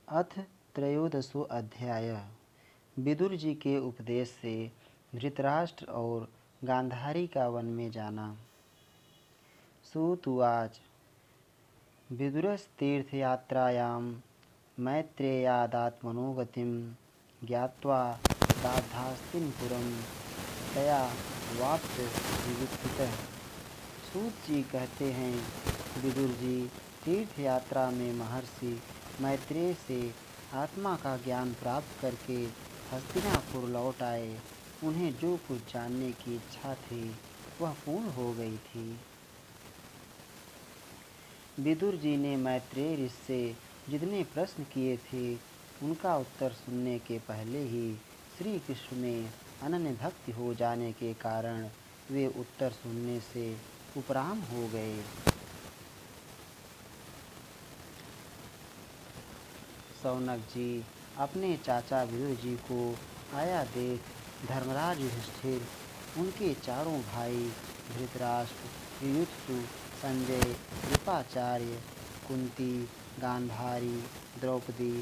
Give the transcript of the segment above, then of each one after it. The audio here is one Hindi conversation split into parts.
अथ त्रयोदशो अध्याय। विदुर जी के उपदेश से धृतराष्ट्र और गांधारी का वन में जाना। सूत उवाच विदुरस्तीर्थयात्रायां मैत्रेयादात्मनोगतिं ज्ञात्वा दार्धास्तिनपुरं तया वाप्य विविक्षितः। सूत जी कहते हैं, विदुर जी तीर्थ यात्रा में महर्षि मैत्रेय से आत्मा का ज्ञान प्राप्त करके हस्तिनापुर लौट आए। उन्हें जो कुछ जानने की इच्छा थी वह पूर्ण हो गई थी। विदुर जी ने मैत्रेय ऋषि से जितने प्रश्न किए थे उनका उत्तर सुनने के पहले ही श्री कृष्ण में अनन्य भक्ति हो जाने के कारण वे उत्तर सुनने से उपराम हो गए। शौनक जी अपने चाचा विदुर जी को आया देख धर्मराज युधिष्ठिर, उनके चारों भाई धृतराष्ट्र, युयुत्सु, संजय, कृपाचार्य, कुंती, गांधारी, द्रौपदी,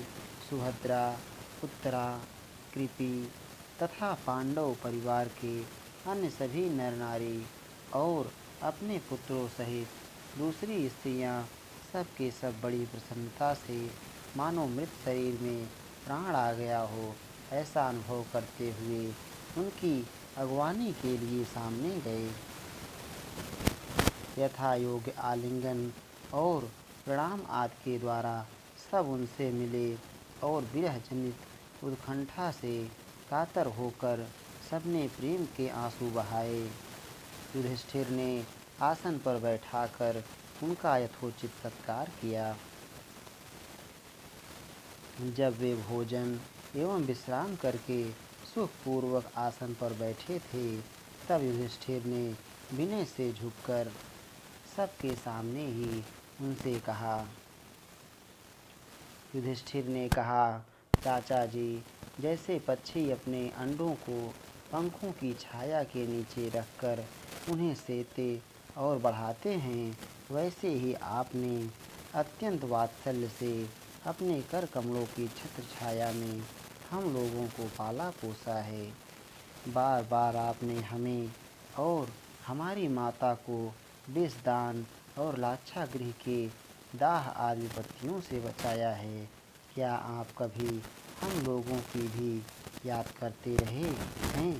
सुभद्रा, उत्तरा, कृपि तथा पांडव परिवार के अन्य सभी नर नारी और अपने पुत्रों सहित दूसरी स्त्रियां सब के सब बड़ी प्रसन्नता से मानो मृत शरीर में प्राण आ गया हो ऐसा अनुभव करते हुए उनकी अगवानी के लिए सामने गए। यथा योग्य आलिंगन और प्रणाम आदि के द्वारा सब उनसे मिले और विरह जनित उत्कंठा से कातर होकर सबने प्रेम के आंसू बहाए। युधिष्ठिर ने आसन पर बैठाकर उनका यथोचित सत्कार किया। जब वे भोजन एवं विश्राम करके सुखपूर्वक आसन पर बैठे थे तब युधिष्ठिर ने विनय से झुककर सबके सामने ही उनसे कहा। युधिष्ठिर ने कहा, चाचा जी, जैसे पक्षी अपने अंडों को पंखों की छाया के नीचे रखकर उन्हें सेते और बढ़ाते हैं, वैसे ही आपने अत्यंत वात्सल्य से अपने कर कमलों की छत्र छाया में हम लोगों को पाला पोसा है। बार बार आपने हमें और हमारी माता को विषदान और लाक्षागृह के दाह आदि विपत्तियों से बचाया है। क्या आप कभी हम लोगों की भी याद करते रहे हैं?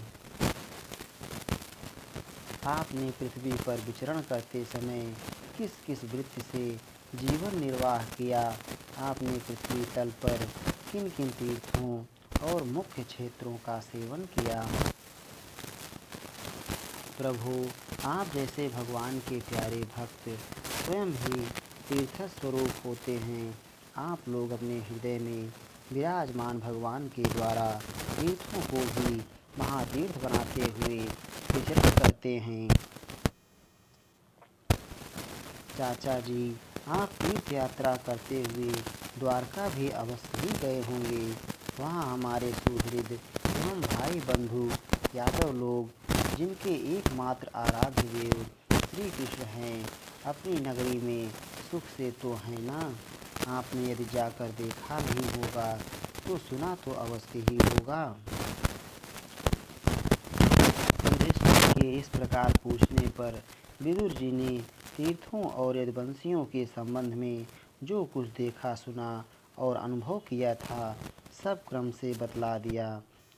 आपने पृथ्वी पर विचरण करते समय किस किस वृत्ति से जीवन निर्वाह किया? आपने पृथ्वी तल पर किन किन तीर्थों और मुख्य क्षेत्रों का सेवन किया? प्रभु, आप जैसे भगवान के प्यारे भक्त स्वयं ही तीर्थ स्वरूप होते हैं। आप लोग अपने हृदय में विराजमान भगवान के द्वारा तीर्थों को भी महातीर्थ बनाते हुए विचरण करते हैं। चाचा जी, आप तीर्थ यात्रा करते हुए द्वारका भी अवश्य ही गए होंगे। वहाँ हमारे सुहृद एवं भाई बंधु यादव लोग, जिनके एकमात्र आराध्य देव श्री कृष्ण हैं, अपनी नगरी में सुख से तो हैं ना? आपने यदि जाकर देखा नहीं होगा तो सुना तो अवश्य ही होगा। युधिष्ठिर के इस प्रकार पूछने पर विदुर जी ने तीर्थों और यदुवंशियों के संबंध में जो कुछ देखा सुना और अनुभव किया था सब क्रम से बतला दिया।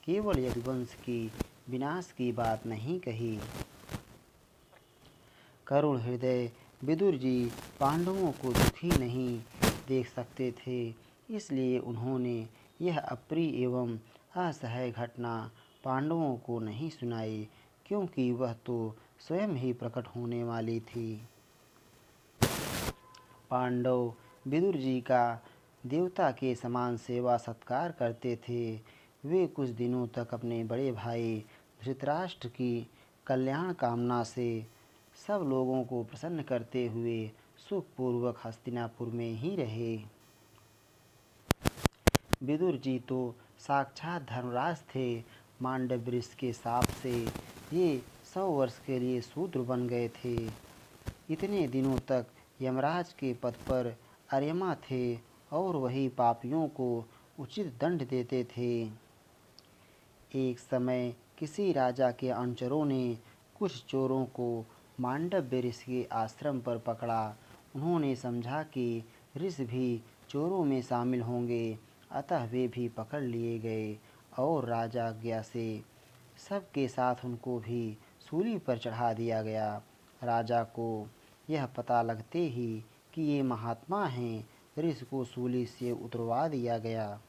केवल यदुवंश की विनाश की बात नहीं कही। करुण हृदय विदुर जी पांडवों को दुखी नहीं देख सकते थे, इसलिए उन्होंने यह अप्रिय एवं असह्य घटना पांडवों को नहीं सुनाई, क्योंकि वह तो स्वयं ही प्रकट होने वाली थी। पांडव विदुर जी का देवता के समान सेवा सत्कार करते थे। वे कुछ दिनों तक अपने बड़े भाई धृतराष्ट्र की कल्याण कामना से सब लोगों को प्रसन्न करते हुए सुखपूर्वक हस्तिनापुर में ही रहे। विदुर जी तो साक्षात धर्मराज थे। मांडव ऋषि के शाप से ये 100 वर्ष के लिए शूद्र बन गए थे। इतने दिनों तक यमराज के पद पर अर्यमा थे और वही पापियों को उचित दंड देते थे। एक समय किसी राजा के अनुचरों ने कुछ चोरों को मांडव्य ऋषि के आश्रम पर पकड़ा। उन्होंने समझा कि ऋषि भी चोरों में शामिल होंगे, अतः वे भी पकड़ लिए गए और राजा आज्ञा से सबके साथ उनको भी सूली पर चढ़ा दिया गया। राजा को यह पता लगते ही कि ये महात्मा हैं, ऋषि को सूली से उतरवा दिया गया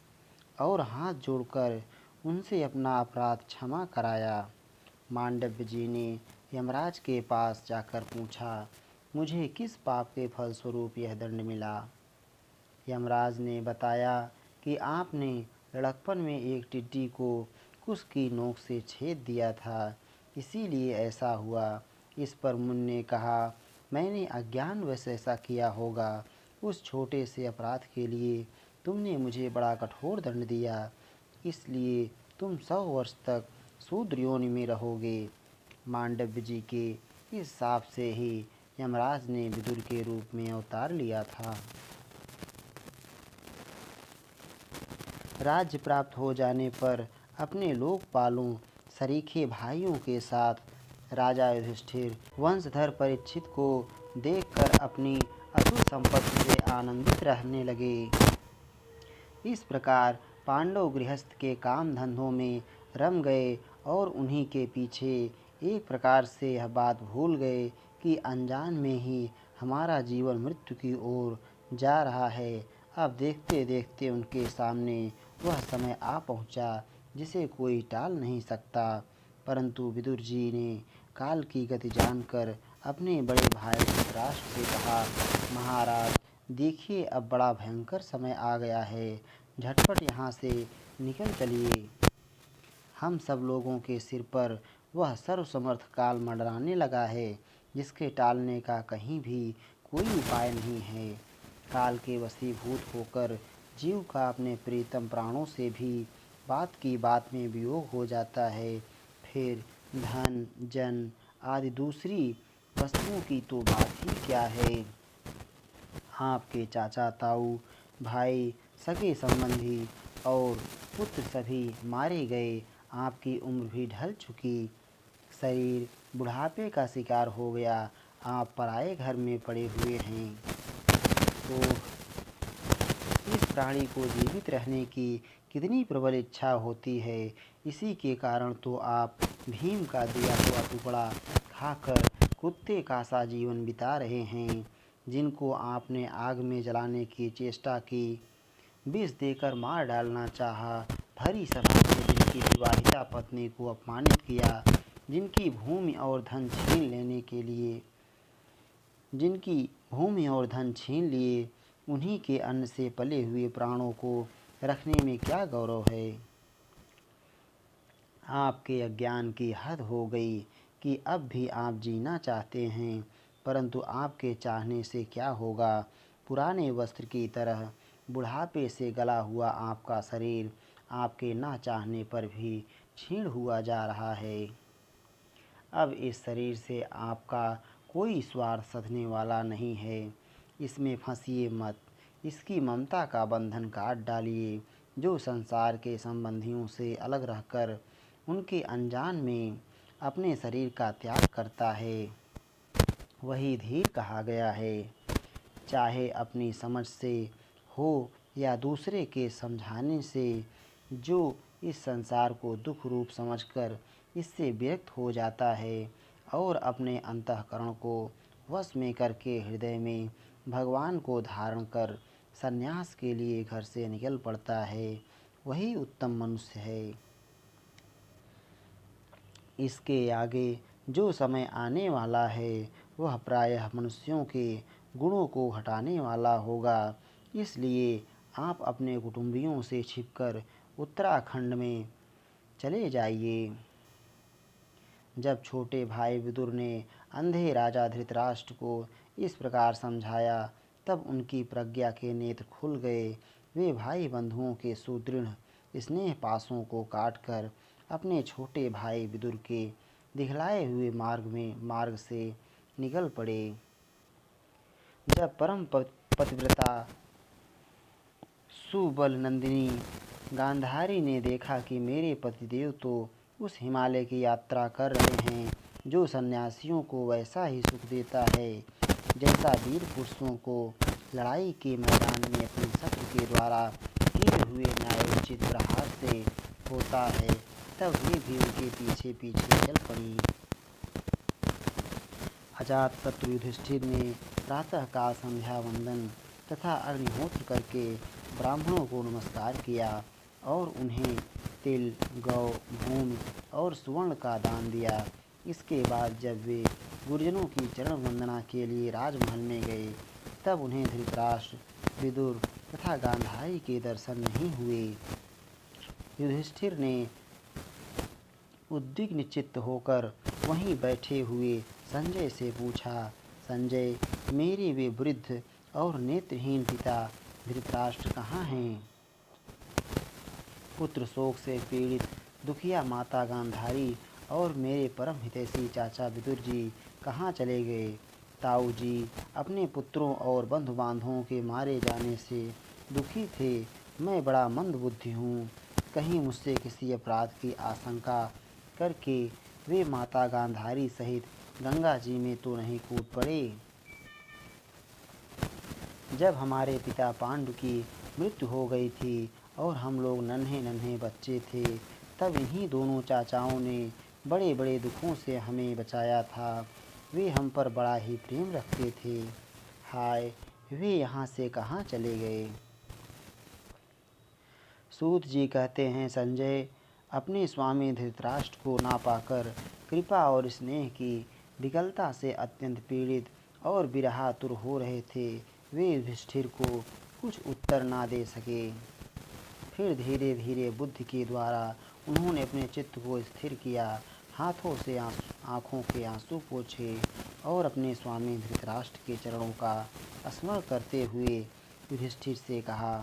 और हाथ जोड़कर उनसे अपना अपराध क्षमा कराया। मांडव्य जी ने यमराज के पास जाकर पूछा, मुझे किस पाप के फलस्वरूप यह दंड मिला? यमराज ने बताया कि आपने लड़कपन में एक टिड्डी को कुश की नोक से छेद दिया था, इसीलिए ऐसा हुआ। इस पर मुनि ने कहा, मैंने अज्ञानवश ऐसा किया होगा। उस छोटे से अपराध के लिए तुमने मुझे बड़ा कठोर दंड दिया, इसलिए तुम 100 वर्ष तक शूद्र योनि में रहोगे। मांडव्य जी के इस शाप से ही यमराज ने विदुर के रूप में अवतार लिया था। राज्य प्राप्त हो जाने पर अपने लोकपालों सरीखे भाइयों के साथ राजा युधिष्ठिर वंशधर परीक्षित को देखकर अपनी अतुल संपत्ति से आनंदित रहने लगे। इस प्रकार पांडव गृहस्थ के काम धंधों में रम गए और उन्हीं के पीछे एक प्रकार से यह बात भूल गए कि अनजान में ही हमारा जीवन मृत्यु की ओर जा रहा है। अब देखते देखते उनके सामने वह समय आ पहुंचा जिसे कोई टाल नहीं सकता। परंतु विदुर जी ने काल की गति जानकर अपने बड़े भाई धृतराष्ट्र से कहा, महाराज देखिए, अब बड़ा भयंकर समय आ गया है, झटपट यहाँ से निकल चलिए। हम सब लोगों के सिर पर वह सर्वसमर्थ काल मंडराने लगा है, जिसके टालने का कहीं भी कोई उपाय नहीं है। काल के वशीभूत होकर जीव का अपने प्रीतम प्राणों से भी बात की बात में वियोग हो जाता है। फिर धन जन आदि दूसरी वस्तुओं की तो बात ही क्या है। आपके चाचा ताऊ भाई सगे संबंधी और पुत्र सभी मारे गए। आपकी उम्र भी ढल चुकी, शरीर बुढ़ापे का शिकार हो गया, आप पराए घर में पड़े हुए हैं। तो इस प्राणी को जीवित रहने की कितनी प्रबल इच्छा होती है। इसी के कारण तो आप भीम का दिया हुआ टुकड़ा खाकर कुत्ते का सा जीवन बिता रहे हैं। जिनको आपने आग में जलाने की चेष्टा की, विष देकर मार डालना चाहा, भरी सभा में जिनकी विवाहिता पत्नी को अपमानित किया, जिनकी भूमि और धन छीन लिए, उन्हीं के अन्न से पले हुए प्राणों को रखने में क्या गौरव है। आपके अज्ञान की हद हो गई कि अब भी आप जीना चाहते हैं, परंतु आपके चाहने से क्या होगा। पुराने वस्त्र की तरह बुढ़ापे से गला हुआ आपका शरीर आपके ना चाहने पर भी क्षीण हुआ जा रहा है। अब इस शरीर से आपका कोई स्वार्थ सधने वाला नहीं है। इसमें फंसिए मत, इसकी ममता का बंधन काट डालिए। जो संसार के संबंधियों से अलग रहकर उनके अनजान में अपने शरीर का त्याग करता है, वही धीर कहा गया है। चाहे अपनी समझ से हो या दूसरे के समझाने से, जो इस संसार को दुख रूप समझकर इससे विरक्त हो जाता है और अपने अंतःकरण को वश में करके हृदय में भगवान को धारण कर संन्यास के लिए घर से निकल पड़ता है, वही उत्तम मनुष्य है। इसके आगे जो समय आने वाला है वह प्रायः मनुष्यों के गुणों को हटाने वाला होगा। इसलिए आप अपने कुटुंबियों से छिपकर उत्तराखंड में चले जाइए। जब छोटे भाई विदुर ने अंधे राजा धृतराष्ट्र को इस प्रकार समझाया, तब उनकी प्रज्ञा के नेत्र खुल गए। वे भाई बंधुओं के सुदृढ़ स्नेह पाशों को काटकर अपने छोटे भाई विदुर के दिखलाए हुए मार्ग से निकल पड़े। जब परम पतिव्रता सुबल नंदिनी गांधारी ने देखा कि मेरे पतिदेव तो उस हिमालय की यात्रा कर रहे हैं जो सन्यासियों को वैसा ही सुख देता है जैसा वीर पुरुषों को लड़ाई के मैदान में अपने शस्त्र के द्वारा किए हुए न्यायोचित प्रहार से होता है। तब वे भी उनके पीछे पीछे चल पड़ी। अजातशत्रु युधिष्ठिर ने प्रातःकाल संध्या वंदन तथा अग्निहोत्र करके ब्राह्मणों को नमस्कार किया और उन्हें तिल, गौ, भूमि और सुवर्ण का दान दिया। इसके बाद जब वे गुरुजनों की चरण वंदना के लिए राजमहल में गए तब उन्हें धृतराष्ट्र, विदुर तथा गांधारी के दर्शन नहीं हुए। युधिष्ठिर ने उद्विग्न चित्त होकर वहीं बैठे हुए संजय से पूछा, संजय, मेरे वे वृद्ध और नेत्रहीन पिता धृतराष्ट्र कहाँ हैं? पुत्र शोक से पीड़ित दुखिया माता गांधारी और मेरे परम हितैषी चाचा विदुर जी कहाँ चले गए? ताऊ जी अपने पुत्रों और बंधु बांधवों के मारे जाने से दुखी थे। मैं बड़ा मंदबुद्धि हूँ। कहीं मुझसे किसी अपराध की आशंका करके वे माता गांधारी सहित गंगा जी में तो नहीं कूद पड़े। जब हमारे पिता पांडु की मृत्यु हो गई थी और हम लोग नन्हे नन्हे बच्चे थे तब इन्हीं दोनों चाचाओं ने बड़े बड़े दुखों से हमें बचाया था। वे हम पर बड़ा ही प्रेम रखते थे। हाय, वे यहाँ से कहाँ चले गए? सूत जी कहते हैं, संजय अपने स्वामी धृतराष्ट्र को ना पाकर कृपा और स्नेह की विकलता से अत्यंत पीड़ित और विरहातुर हो रहे थे। वे युधिष्ठिर को कुछ उत्तर ना दे सके। फिर धीरे धीरे बुद्धि के द्वारा उन्होंने अपने चित्त को स्थिर किया, हाथों से आँखों के आंसू पोंछे और अपने स्वामी धृतराष्ट्र के चरणों का स्मरण करते हुए युधिष्ठिर से कहा।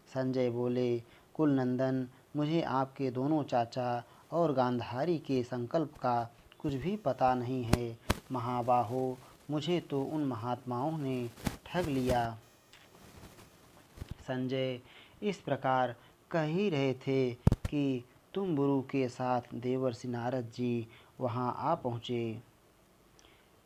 संजय बोले, कुलनंदन, मुझे आपके दोनों चाचा और गांधारी के संकल्प का कुछ भी पता नहीं है। महाबाहो, मुझे तो उन महात्माओं ने ठग लिया। संजय इस प्रकार कह ही रहे थे कि तुम गुरु के साथ देवर्षि नारद जी वहां आ पहुँचे।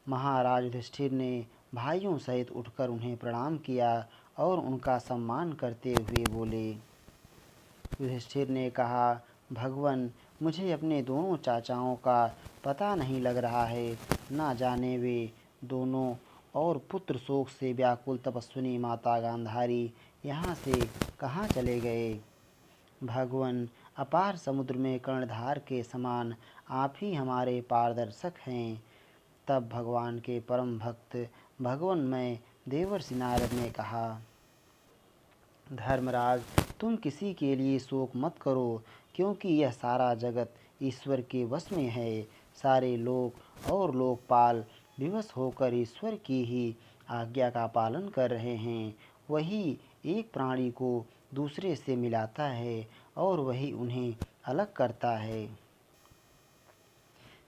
महाराज युधिष्ठिर ने भाइयों सहित उठकर उन्हें प्रणाम किया और उनका सम्मान करते हुए बोले। युधिष्ठिर ने कहा, भगवन, मुझे अपने दोनों चाचाओं का पता नहीं लग रहा है। ना जाने वे दोनों और पुत्र शोक से व्याकुल तपस्विनी माता गांधारी यहाँ से कहाँ चले गए। भगवन, अपार समुद्र में कर्णधार के समान आप ही हमारे पारदर्शक हैं। तब भगवान के परम भक्त भगवन में देवर्षि नारद ने कहा, धर्मराज, तुम किसी के लिए शोक मत करो, क्योंकि यह सारा जगत ईश्वर के वश में है। सारे लोक और लोकपाल विवश होकर ईश्वर की ही आज्ञा का पालन कर रहे हैं। वही एक प्राणी को दूसरे से मिलाता है और वही उन्हें अलग करता है।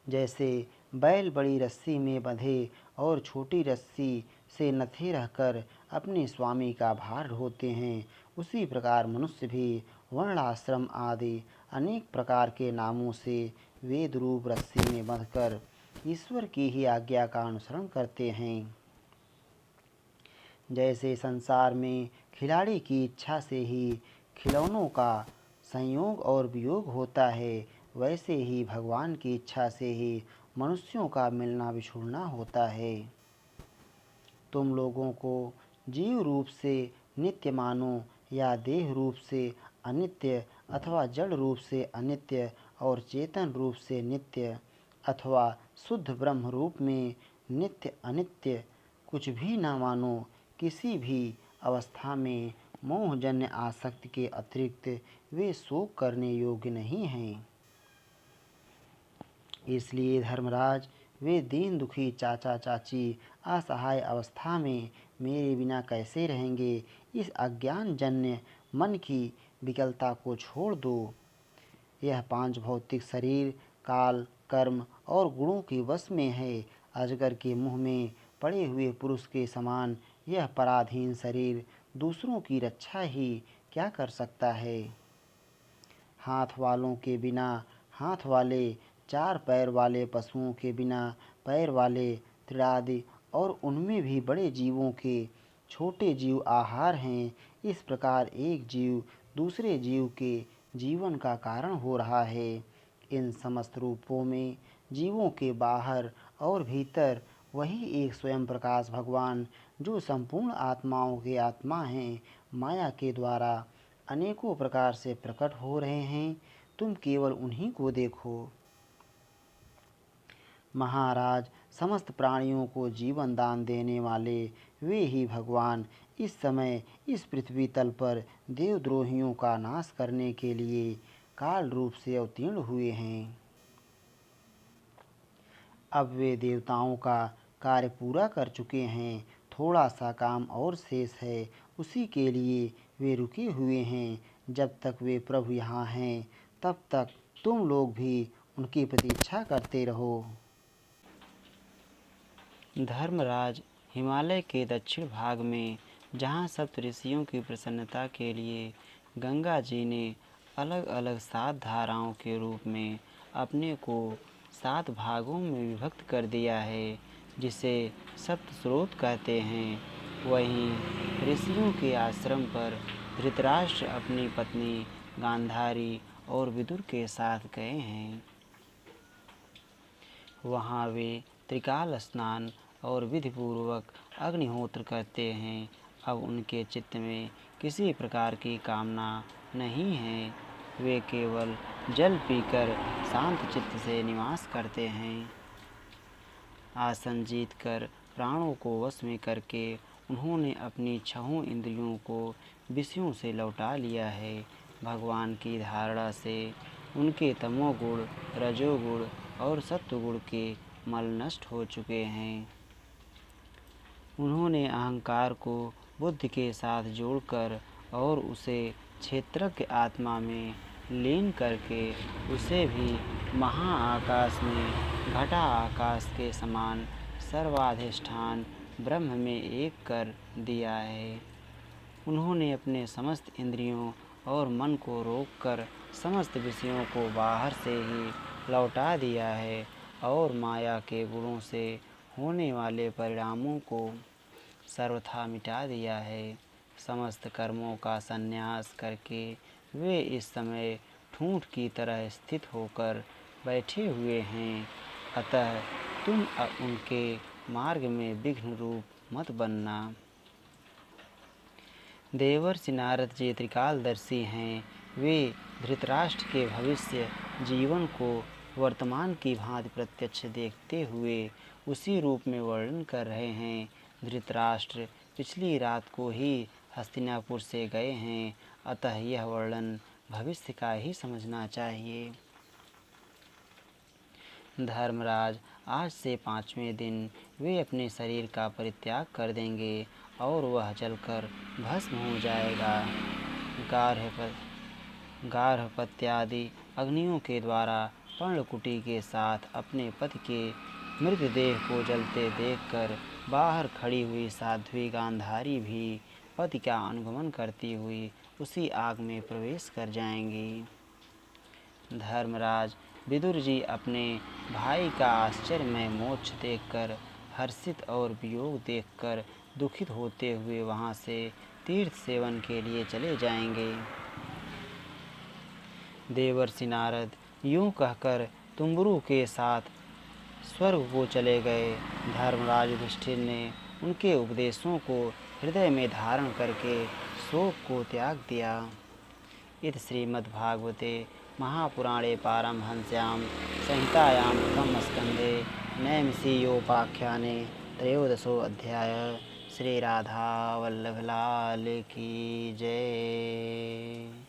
जैसे बैल बड़ी रस्सी में बंधे और छोटी रस्सी से नथे रहकर अपने स्वामी का भार ढोते हैं, उसी प्रकार मनुष्य भी वर्ण आश्रम आदि अनेक प्रकार के नामों से वेद रूप रस्सी में बंधकर ईश्वर की ही आज्ञा का अनुसरण करते हैं। जैसे संसार में खिलाड़ी की इच्छा से ही खिलौनों का संयोग और वियोग होता है, वैसे ही भगवान की इच्छा से ही मनुष्यों का मिलना बिछुड़ना होता है। तुम लोगों को जीव रूप से नित्य मानो या देह रूप से अनित्य अथवा जड़ रूप से अनित्य और चेतन रूप से नित्य अथवा शुद्ध ब्रह्म रूप में नित्य अनित्य कुछ भी न मानो। किसी भी अवस्था में मोहजन्य आसक्ति के अतिरिक्त वे शोक करने योग्य नहीं हैं। इसलिए धर्मराज, वे दीन दुखी चाचा चाची असहाय अवस्था में मेरे बिना कैसे रहेंगे। इस अज्ञानजन्य मन की विकलता को छोड़ दो। यह पांच भौतिक शरीर काल, कर्म और गुणों के वश में है। अजगर के मुंह में पड़े हुए पुरुष के समान यह पराधीन शरीर दूसरों की रक्षा ही क्या कर सकता है। हाथ वालों के बिना हाथ वाले, चार पैर वाले पशुओं के बिना पैर वाले त्रिरादि और उनमें भी बड़े जीवों के छोटे जीव आहार हैं। इस प्रकार एक जीव दूसरे जीव के जीवन का कारण हो रहा है। इन समस्त रूपों में जीवों के बाहर और भीतर वही एक स्वयं प्रकाश भगवान जो संपूर्ण आत्माओं के आत्मा हैं, माया के द्वारा अनेकों प्रकार से प्रकट हो रहे हैं। तुम केवल उन्हीं को देखो। महाराज, समस्त प्राणियों को जीवन दान देने वाले वे ही भगवान इस समय इस पृथ्वी तल पर देवद्रोहियों का नाश करने के लिए काल रूप से अवतीर्ण हुए हैं। अब वे देवताओं का कार्य पूरा कर चुके हैं। थोड़ा सा काम और शेष है, उसी के लिए वे रुके हुए हैं। जब तक वे प्रभु यहाँ हैं, तब तक तुम लोग भी उनकी प्रतीक्षा करते रहो। धर्मराज, हिमालय के दक्षिण भाग में जहाँ सप्त ऋषियों की प्रसन्नता के लिए गंगा जी ने अलग अलग 7 धाराओं के रूप में अपने को 7 भागों में विभक्त कर दिया है, जिसे सप्त स्रोत कहते हैं, वहीं ऋषियों के आश्रम पर धृतराष्ट्र अपनी पत्नी गांधारी और विदुर के साथ गए हैं। वहाँ वे त्रिकाल स्नान और विधिपूर्वक अग्निहोत्र करते हैं। अब उनके चित्त में किसी प्रकार की कामना नहीं है। वे केवल जल पीकर शांत चित्त से निवास करते हैं। आसन जीत कर प्राणों को वश में करके उन्होंने अपनी 6 इंद्रियों को विषयों से लौटा लिया है। भगवान की धारणा से उनके तमोगुण, रजोगुण और सत्वगुण के मल नष्ट हो चुके हैं। उन्होंने अहंकार को बुद्धि के साथ जोड़कर और उसे क्षेत्रज्ञ आत्मा में लीन करके उसे भी महाआकाश में घटा आकाश के समान सर्वाधिष्ठान ब्रह्म में एक कर दिया है। उन्होंने अपने समस्त इंद्रियों और मन को रोककर समस्त विषयों को बाहर से ही लौटा दिया है और माया के गुणों से होने वाले परिणामों को सर्वथा मिटा दिया है। समस्त कर्मों का संन्यास करके वे इस समय ठूंठ की तरह स्थित होकर बैठे हुए हैं। अतः तुम उनके मार्ग में विघ्न रूप मत बनना। देवर्षि नारद जी त्रिकालदर्शी हैं। वे धृतराष्ट्र के भविष्य जीवन को वर्तमान की भांति प्रत्यक्ष देखते हुए उसी रूप में वर्णन कर रहे हैं। धृतराष्ट्र पिछली रात को ही हस्तिनापुर से गए हैं, अतः यह वर्णन भविष्य का ही समझना चाहिए। धर्मराज, आज से 5वें दिन वे अपने शरीर का परित्याग कर देंगे और वह जलकर भस्म हो जाएगा। गार्हपत्यादि अग्नियों के द्वारा पर्णकुटी के साथ अपने पति के मृतदेह को जलते देखकर बाहर खड़ी हुई साध्वी गांधारी भी पति का अनुगमन करती हुई उसी आग में प्रवेश कर जाएंगी। धर्मराज, विदुर जी अपने भाई का आश्चर्यमय मोक्ष देखकर हर्षित और वियोग देखकर दुखित होते हुए वहाँ से तीर्थ सेवन के लिए चले जाएंगे। देवर्षि नारद यूँ कहकर तुम्बुरु के साथ स्वर्ग को चले गए। धर्मराज युधिष्ठिर ने उनके उपदेशों को हृदय में धारण करके शोक को त्याग दिया। इति श्रीमद्भागवते महापुराणे पारमहंस्यां संहितायां प्रथमस्कन्धे नैमिषीयोपाख्याने 13 अध्याय। श्री राधा वल्लभ लाल की जय।